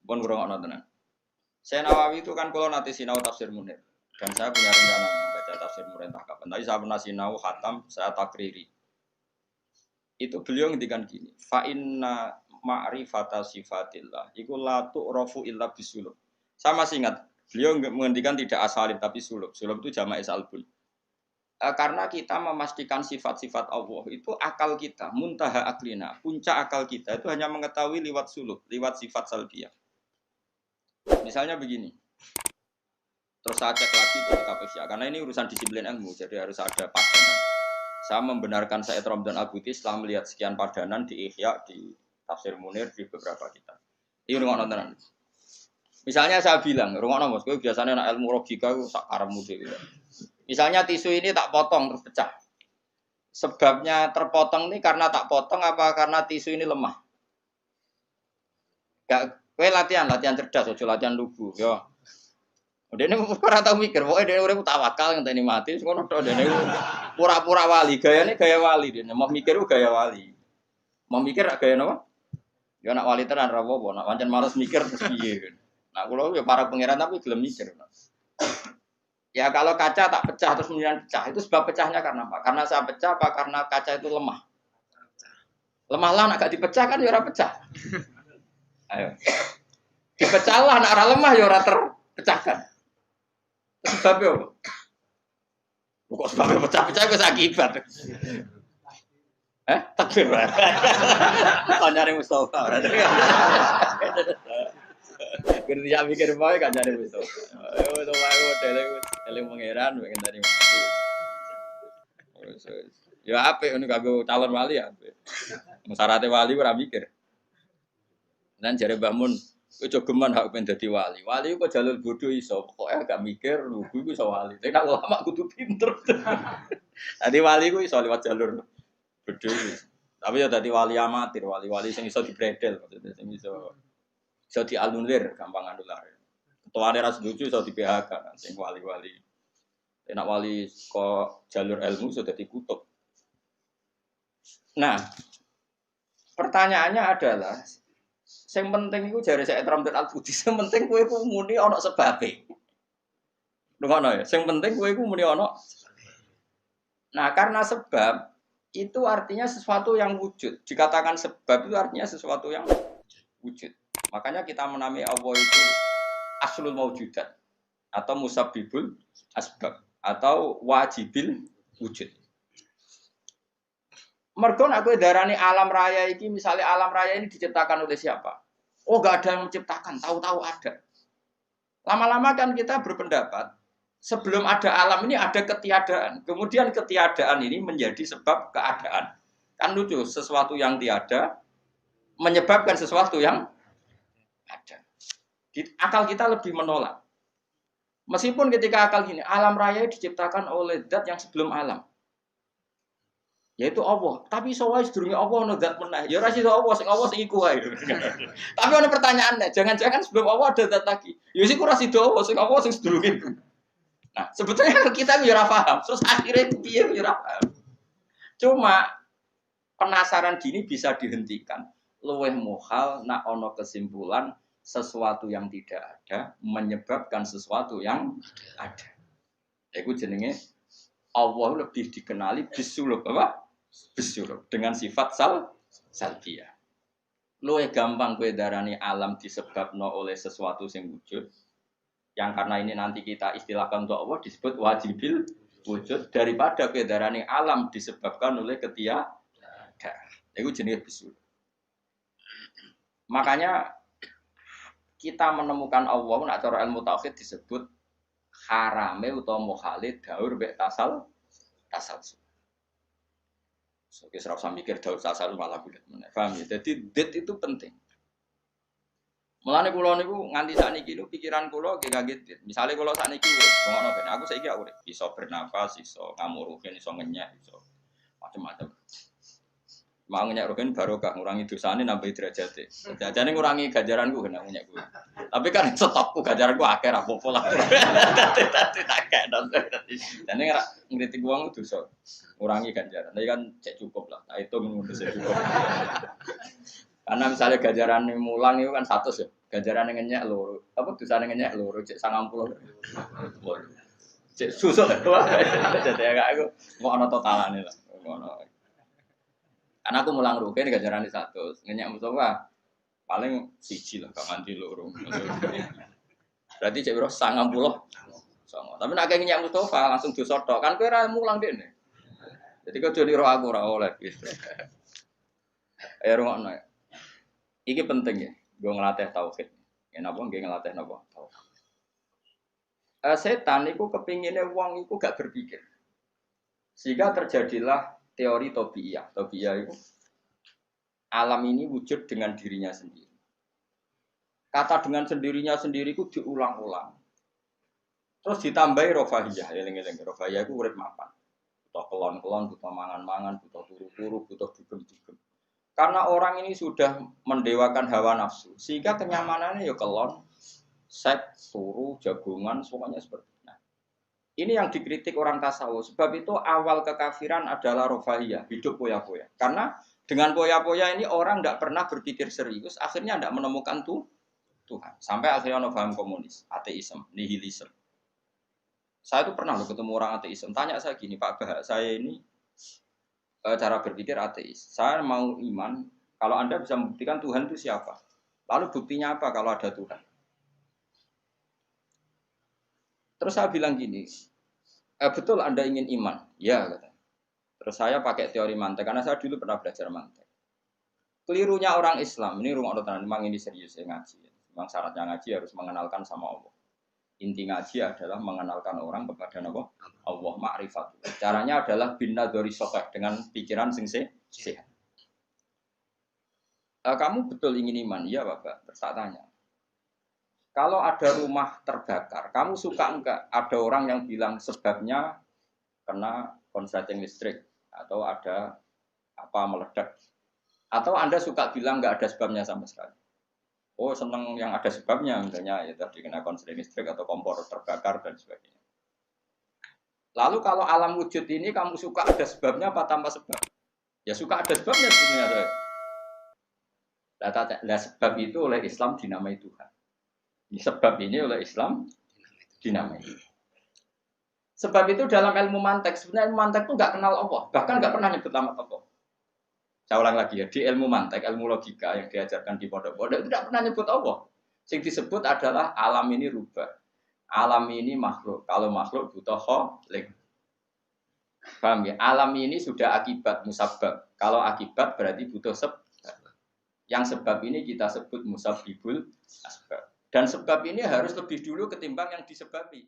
Pun ngrungokno tenan. Saya Nawawi itu kan kalau nanti sinau tafsir Munir dan saya punya rencana membaca tafsir Munir entah kapan. Tapi saya pernah sinau khatam, saya takriri. Itu beliau ngendikan gini, fa inna ma'rifata sifatillah iku la tu'rafu illa bisulub. Saya masih ingat, beliau menghentikan tidak asalib tapi sulub. Sulub itu jamak salbun. Karena kita memastikan sifat-sifat Allah itu akal kita, muntaha aklina, puncak akal kita itu hanya mengetahui lewat sulub, lewat sifat salbiyah. Misalnya begini, terus saya cek lagi di kitab Ihya, karena ini urusan disiplin ilmu, jadi harus ada padanan. Saya membenarkan Said Ramdan Al-Buti setelah melihat sekian padanan di Ihya, di Tafsir Munir, di beberapa kitab. Ini rumah nontonan. Misalnya saya bilang, rumah nonton, gue biasanya anak ilmu logika, gue sak karammu deh. Misalnya tisu ini tak potong terus pecah. Sebabnya terpotong ini karena tak potong apa karena tisu ini lemah? Gak, gue latihan cerdas, ojo latihan lugu, yo. Dia ini ora tau mikir, pokoknya dia urip tawakal ngenteni mati, ngono tok dene pura-pura wali, gayane gaya wali dene, mau mikir gaya wali. Mau mikir gaya napa? Ya nak wali tenan ra apa, nak pancen males mikir terus piye. Nah, kula ya para pangeran tapi gelem mikir. Ya kalau kaca tak pecah terus kemudian pecah, itu sebab pecahnya karena apa? Karena saya pecah apa karena kaca itu lemah? Lemah lah nak gak dipecah kan ya ora pecah. Ayo. Dipecah lah nak ora lemah ya ora terpecahkan. Sebabnya apa? Kok sebabnya pecah-pecah itu akibat. Takbir. Nyari Mustafa. Kerja mikir bae kan nyari Mustafa. Itu wae modele pangeran pengen dari mati. Ya apik ngono kanggo calon wali ya. Syaratnya wali ora mikir. Nan jare Mbah Mun kowe jogeman hak pengen dadi wali. Wali kok jalur bodoh iso, pokoke agak mikir lugu iku iso wali. Nek ulama kudu pinter. Dadi wali ku iso liwat jalur bodoh. Tapi ya dadi wali amatir, wali-wali sing iso dibredel maksudnya sing iso dianulir gampang anular. Ketuane ra setuju iso di PHK sing wali-wali. Nek wali kok jalur ilmu iso dadi kutub. Nah, pertanyaannya adalah sing penting iku jare Said Ramdan Al-Buti, sing penting kowe ku muni ana sebabe. Ngono ya, sing penting kowe ku muni ana. Nah, karena sebab itu artinya sesuatu yang wujud. Dikatakan sebab itu artinya sesuatu yang wujud. Makanya kita menamai Allah itu aslul maujudat atau musabbibul asbab atau wajibil wujud. Mergo nek kowe darani alam raya iki, misalnya alam raya ini diciptakan oleh siapa? Oh, enggak ada yang menciptakan, tahu-tahu ada. Lama-lama kan kita berpendapat, sebelum ada alam ini ada ketiadaan. Kemudian ketiadaan ini menjadi sebab keadaan. Kan lucu, sesuatu yang tiada menyebabkan sesuatu yang ada. Akal kita lebih menolak. Meskipun ketika akal gini, alam raya diciptakan oleh zat yang sebelum alam. Yaitu Allah. Tapi soal sedurunge Allah ono zat meneh. Ya ora iso Allah, sing iku wae. Tapi ono pertanyaannya, jangan-jangan sebelum Allah ada zat lagi. Ya sik ora sida Allah, sing Allah sing sedurunge iku. Nah, sebetulnya kita ya ora paham. Terus akhirnya piye ya ora paham. Cuma penasaran gini bisa dihentikan. Luweh muhal nak ono kesimpulan sesuatu yang tidak ada menyebabkan sesuatu yang ada. Iku jenenge Allah lebih dikenali bisulub apa? Bisulub dengan sifat salbiyah. Luwih gampang kowe darani alam disebabno oleh sesuatu sing wujud. Yang karena ini nanti kita istilahkan untuk Allah disebut wajibil wujud daripada kowe darani alam disebabkan oleh ketiadaan. Iku jenenge bisulub. Makanya kita menemukan Allah nak cara ilmu tauhid disebut harame utawa mukhalid daur mek tasal. So, kita serap mikir daur tasal malah bulat meneh. Paham ya? Jadi det itu penting. Mulane kula niku nganti sakniki lho pikiran kula nggih kaget det. Misale kula sakniki urip, ngono ben aku saiki urip, iso bernafas, iso ngamuruhin, iso ngenyek, iso macam-macam. Mau ngenyek roken barokah ngurangi dosane nambah derajate. Jajane ngurangi ganjaranku kena ngenyek kuwi. Tapi kan stokku ganjaranku akeh ra apa-apa lah. Dadi tak kena. Dene ngritik wong dosa. Ngurangi ganjaran. Tapi kan cek cukup lah. Nah, itu menurut saya cukup. Karena misalnya ganjaran mulang itu kan 100 ya. Ganjaran ngenyek loro. Apa dosane ngenyek loro cek 90. Cek susuk wae. Dadi aku mau ana totalane lah. Ngono. Karena aku mulang rugen ganjarane 100. Ngenyek Mustafa paling siji lah gak nganti loro. Berarti cek piro 90. Sama. Tapi nek ngenyek Mustafa langsung dosa tok. Kan kowe ora mulang dene. Jadi kau jadi roh aku ora oleh gitu. Ayo rungokno. Iki penting ya, gue ngelatih tauhid. Ya napa nggih ngelatih napa? Tauhid. Setan itu kepinginnya wong itu gak berpikir. Sehingga terjadilah teori tobiyah. Tobiyah itu alam ini wujud dengan dirinya sendiri. Kata dengan sendirinya sendiri itu diulang-ulang. Terus ditambahi rofahiyah, eling-eling. Rofahiyah itu urip mapan. Butuh kelon-kelon, butuh mangan-mangan, butuh turu-turu, butuh dugem-dugem. Karena orang ini sudah mendewakan hawa nafsu, sehingga kenyamanannya ya kelon, seks, turu, jagungan, semuanya seperti itu. Nah, ini yang dikritik orang tasawuf. Sebab itu awal kekafiran adalah rofahiyah, hidup poya-poya. Karena dengan poya-poya ini orang tidak pernah berpikir serius, akhirnya tidak menemukan Tuhan. Sampai akhirnya ono paham komunis, ateisme, nihilisme. Saya itu pernah ketemu orang ateisme, tanya saya gini, Pak Bah, saya ini cara berpikir ateis. Saya mau iman, kalau Anda bisa membuktikan Tuhan itu siapa? Lalu buktinya apa kalau ada Tuhan? Terus saya bilang gini, betul Anda ingin iman? Ya, kata. Terus saya pakai teori mantek, karena saya dulu pernah belajar mantek. Kelirunya orang Islam, ini rumah Allah, memang ini serius ya ngaji. Memang syaratnya ngaji harus mengenalkan sama Allah. Inti ngaji adalah mengenalkan orang kepada Allah ma'rifat. Caranya adalah bin nadhari sahih, dengan pikiran sing sehat. Kamu betul ingin iman? Iya, Bapak. Terus tak tanya. Kalau ada rumah terbakar, kamu suka enggak ada orang yang bilang sebabnya kena konsleting listrik atau ada apa meledak? Atau Anda suka bilang enggak ada sebabnya sama sekali? Oh, senang yang ada sebabnya, misalnya ya tadi kena konsleting listrik atau kompor terbakar dan sebagainya. Lalu kalau alam wujud ini kamu suka ada sebabnya apa tanpa sebab? Ya suka ada sebabnya sebenarnya. Nah, sebab itu oleh Islam dinamai Tuhan. Sebab ini oleh Islam dinamai. Sebab itu dalam ilmu mantek, sebenarnya ilmu mantek itu nggak kenal Allah, bahkan nggak pernah nyebut nama Allah. Saya ulang lagi ya, di ilmu mantek, ilmu logika yang diajarkan di pondok-pondok itu tidak pernah nyebut Allah. Yang disebut adalah alam ini rubah. Alam ini makhluk. Kalau makhluk butuh khalik. Paham ya? Alam ini sudah akibat musabbab. Kalau akibat berarti butuh sebab. Yang sebab ini kita sebut musabbibul asbab. Dan sebab ini harus lebih dulu ketimbang yang disebabi.